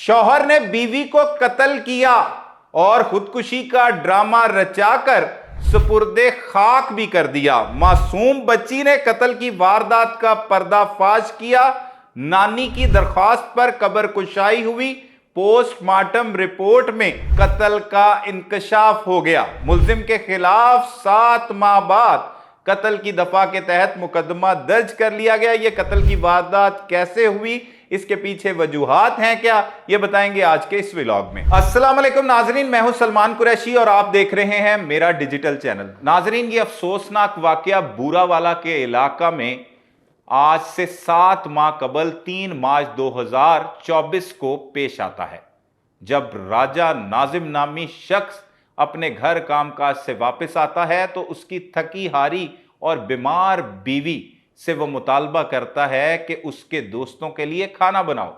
शौहर ने बीवी को कत्ल किया और खुदकुशी का ड्रामा रचाकर सुपुर्दे खाक भी कर दिया। मासूम बच्ची ने कत्ल की वारदात का पर्दाफाश किया। नानी की दरख्वास्त पर कब्र कुशाई हुई। पोस्टमार्टम रिपोर्ट में कत्ल का इंकशाफ हो गया। मुल्जिम के खिलाफ 7 माह बाद कत्ल की दफा के तहत मुकदमा दर्ज कर लिया गया। यह कत्ल की वारदात कैसे हुई, इसके पीछे वजूहात हैं क्या, ये बताएंगे आज के इस व्लॉग में। अस्सलाम वालेकुम नाजरीन, मैं हूं सलमान कुरैशी और आप देख रहे हैं मेरा डिजिटल चैनल। नाजरीन, ये अफसोसनाक वाकया बूरावाला के इलाका में आज से 7 माह कबल 3 मार्च 2024 को पेश आता है, जब राजा नाजिम नामी शख्स अपने घर कामकाज से वापस आता है तो उसकी थकी हारी और बीमार बीवी से वो मुतालबा करता है कि उसके दोस्तों के लिए खाना बनाओ।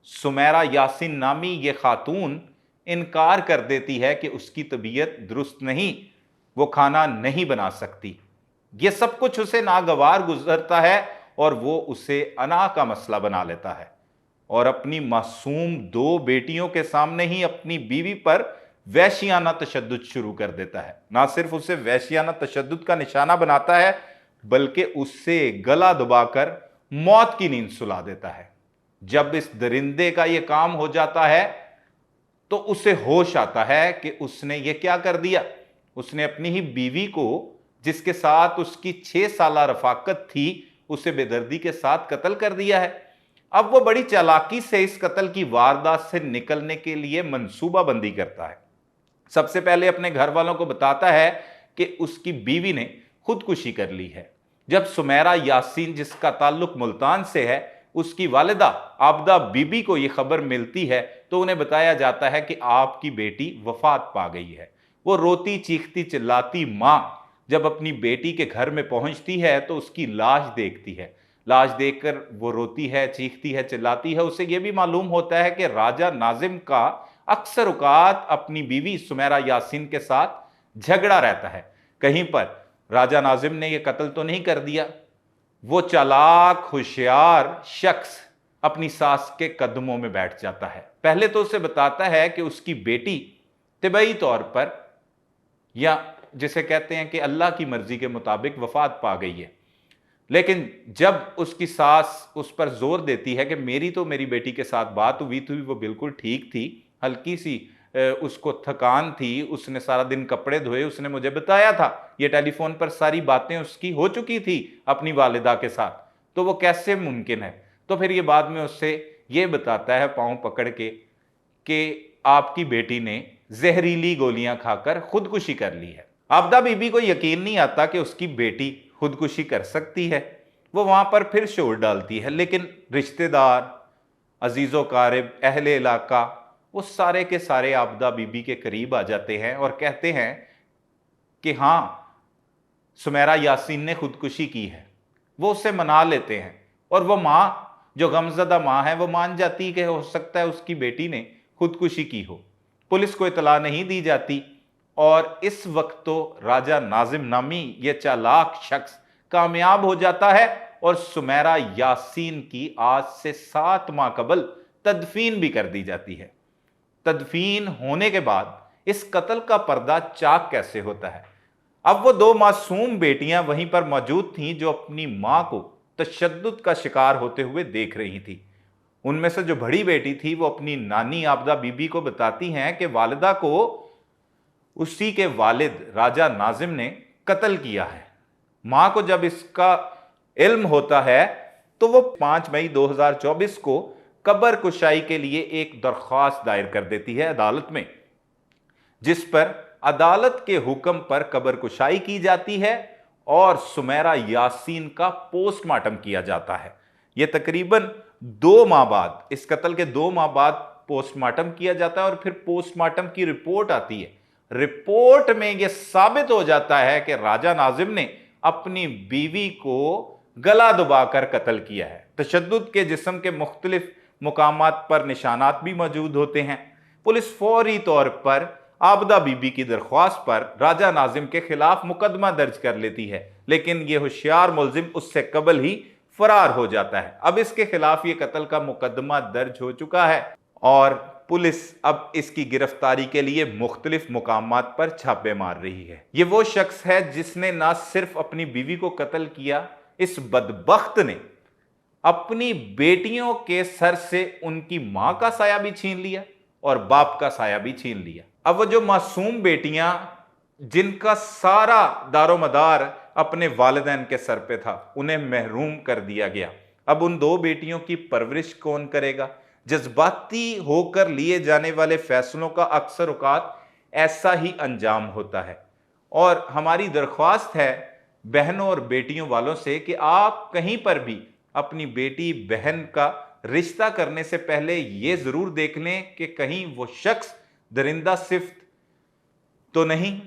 सुमेरा यासीन नामी ये खातून इनकार कर देती है कि उसकी तबीयत दुरुस्त नहीं, वो खाना नहीं बना सकती। ये सब कुछ उसे नागवार गुजरता है और वो उसे अना का मसला बना लेता है और अपनी मासूम 2 बेटियों के सामने ही अपनी बीवी पर वहशियाना तशद्दुद शुरू कर देता है। ना सिर्फ उसे वहशियाना तशद्दुद का निशाना बनाता है बल्कि उससे गला दबाकर मौत की नींद सुला देता है। जब इस दरिंदे का यह काम हो जाता है तो उसे होश आता है कि उसने ये क्या कर दिया। उसने अपनी ही बीवी को, जिसके साथ उसकी 6 साल रफाकत थी, उसे बेदर्दी के साथ कत्ल कर दिया है। अब वो बड़ी चालाकी से इस कत्ल की वारदात से निकलने के लिए मंसूबाबंदी करता है। सबसे पहले अपने घर वालों को बताता है कि उसकी बीवी ने खुदकुशी कर ली है। जब सुमेरा यासीन, जिसका ताल्लुक मुल्तान से है, उसकी वालिदा आबदा बीबी को यह खबर मिलती है तो उन्हें बताया जाता है कि आपकी बेटी वफात पा गई है। वो रोती चीखती चिल्लाती मां जब अपनी बेटी के घर में पहुंचती है तो उसकी लाश देखती है। लाश देखकर वो रोती है, चीखती है, चिल्लाती है। उसे यह भी मालूम होता है कि राजा नाजिम का अक्सर औकात अपनी बीवी सुमेरा यासीन के साथ झगड़ा रहता है। कहीं पर राजा नाजिम ने यह कत्ल तो नहीं कर दिया। वो चालाक होशियार शख्स अपनी सास के कदमों में बैठ जाता है। पहले तो उसे बताता है कि उसकी बेटी तिबई तौर पर, या जिसे कहते हैं कि अल्लाह की मर्जी के मुताबिक, वफात पा गई है। लेकिन जब उसकी सास उस पर जोर देती है कि मेरी बेटी के साथ बात हुई थी, वो बिल्कुल ठीक थी, हल्की सी उसको थकान थी, उसने सारा दिन कपड़े धोए, उसने मुझे बताया था, ये टेलीफोन पर सारी बातें उसकी हो चुकी थी अपनी वालिदा के साथ, तो वो कैसे मुमकिन है। तो फिर ये बाद में उससे ये बताता है पांव पकड़ के कि आपकी बेटी ने जहरीली गोलियां खाकर खुदकुशी कर ली है। आबदा बीबी को यकीन नहीं आता कि उसकी बेटी खुदकुशी कर सकती है। वो वहां पर फिर शोर डालती है, लेकिन रिश्तेदार, अजीजो कारिब, अहले इलाका, वो सारे के सारे आबदा बीबी के करीब आ जाते हैं और कहते हैं कि हां, सुमेरा यासीन ने खुदकुशी की है। वो उसे मना लेते हैं और वो मां, जो गमजदा मां है, वो मान जाती कि हो सकता है उसकी बेटी ने खुदकुशी की हो। पुलिस को इतला नहीं दी जाती और इस वक्त तो राजा नाजिम नामी ये चालाक शख्स कामयाब हो जाता है और सुमेरा यासीन की आज से 7 माह कबल तदफीन भी कर दी जाती है। तदफीन होने के बाद इस कत्ल का पर्दा चाक कैसे होता है। अब वो 2 मासूम बेटियां वहीं पर मौजूद थीं जो अपनी मां को तशद्दुद का शिकार होते हुए देख रही थी। उनमें से जो बड़ी बेटी थी वो अपनी नानी आबदा बीबी को बताती हैं कि वालिदा को उसी के वालिद राजा नाजिम ने कत्ल किया है। मां को जब इसका इल्म होता है तो वो 5 मई 2024 को कब्र कुशाई के लिए एक दरख्वास्त दायर कर देती है अदालत में, जिस पर अदालत के हुक्म पर कब्र कुशाई की जाती है और सुमेरा यासीन का पोस्टमार्टम किया जाता है। यह तकरीबन 2 माह बाद, इस कत्ल के 2 माह बाद पोस्टमार्टम किया जाता है और फिर पोस्टमार्टम की रिपोर्ट आती है। रिपोर्ट में यह साबित हो जाता है कि राजा नाजिम ने अपनी बीवी को गला दबाकर कत्ल किया है। तशद्दुद के जिस्म के मुख्तलिफ मुकामात पर निशानात भी मौजूद होते हैं। पुलिस फौरी तौर पर आबदा बीबी की दरख्वास्त पर राजा नाजिम के खिलाफ मुकदमा दर्ज कर लेती है, लेकिन यह होशियार मुल्जिम उससे कबल ही फरार हो जाता है। अब इसके खिलाफ यह कत्ल का मुकदमा दर्ज हो चुका है और पुलिस अब इसकी गिरफ्तारी के लिए मुख्तलिफ मुकामात पर छापे मार रही है। ये वो शख्स है जिसने ना सिर्फ अपनी बीवी को कत्ल किया, इस बदबख्त ने अपनी बेटियों के सर से उनकी मां का साया भी छीन लिया और बाप का साया भी छीन लिया। अब वो जो मासूम बेटियां जिनका सारा दारोमदार अपने वालिदैन के सर पे था, उन्हें महरूम कर दिया गया। अब उन दो बेटियों की परवरिश कौन करेगा? जज्बाती होकर लिए जाने वाले फैसलों का अक्सर औकात ऐसा ही अंजाम होता है। और हमारी दरख्वास्त है बहनों और बेटियों वालों से कि आप कहीं पर भी अपनी बेटी बहन का रिश्ता करने से पहले यह जरूर देख लें कि कहीं वो शख्स दरिंदा सिफ्त तो नहीं,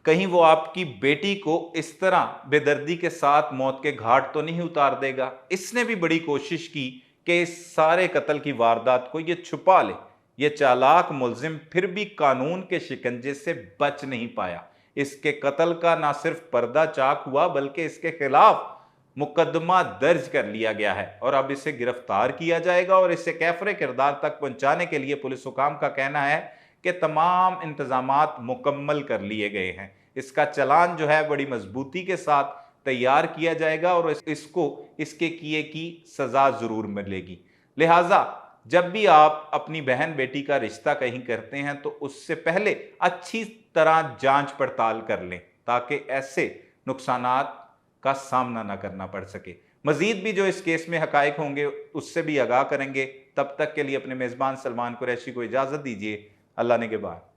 कहीं वो आपकी बेटी को इस तरह बेदर्दी के साथ मौत के घाट तो नहीं उतार देगा। इसने भी बड़ी कोशिश की कि इस सारे कत्ल की वारदात को ये छुपा ले। ये चालाक मुलजिम फिर भी कानून के शिकंजे से बच नहीं पाया। इसके कत्ल का ना सिर्फ पर्दा चाक हुआ बल्कि इसके खिलाफ मुकदमा दर्ज कर लिया गया है और अब इसे गिरफ्तार किया जाएगा और इसे कैफरे किरदार तक पहुंचाने के लिए पुलिस हुकाम का कहना है कि तमाम इंतजामात मुकम्मल कर लिए गए हैं। इसका चालान जो है बड़ी मजबूती के साथ तैयार किया जाएगा और इसको इसके किए की सजा जरूर मिलेगी। लिहाजा जब भी आप अपनी बहन बेटी का रिश्ता कहीं करते हैं तो उससे पहले अच्छी तरह जांच पड़ताल कर लें ताकि ऐसे नुकसानात का सामना ना करना पड़ सके। मजीद भी जो इस केस में हकायक होंगे उससे भी आगाह करेंगे। तब तक के लिए अपने मेजबान सलमान कुरैशी को इजाजत दीजिए। अल्लाह ने के बाद।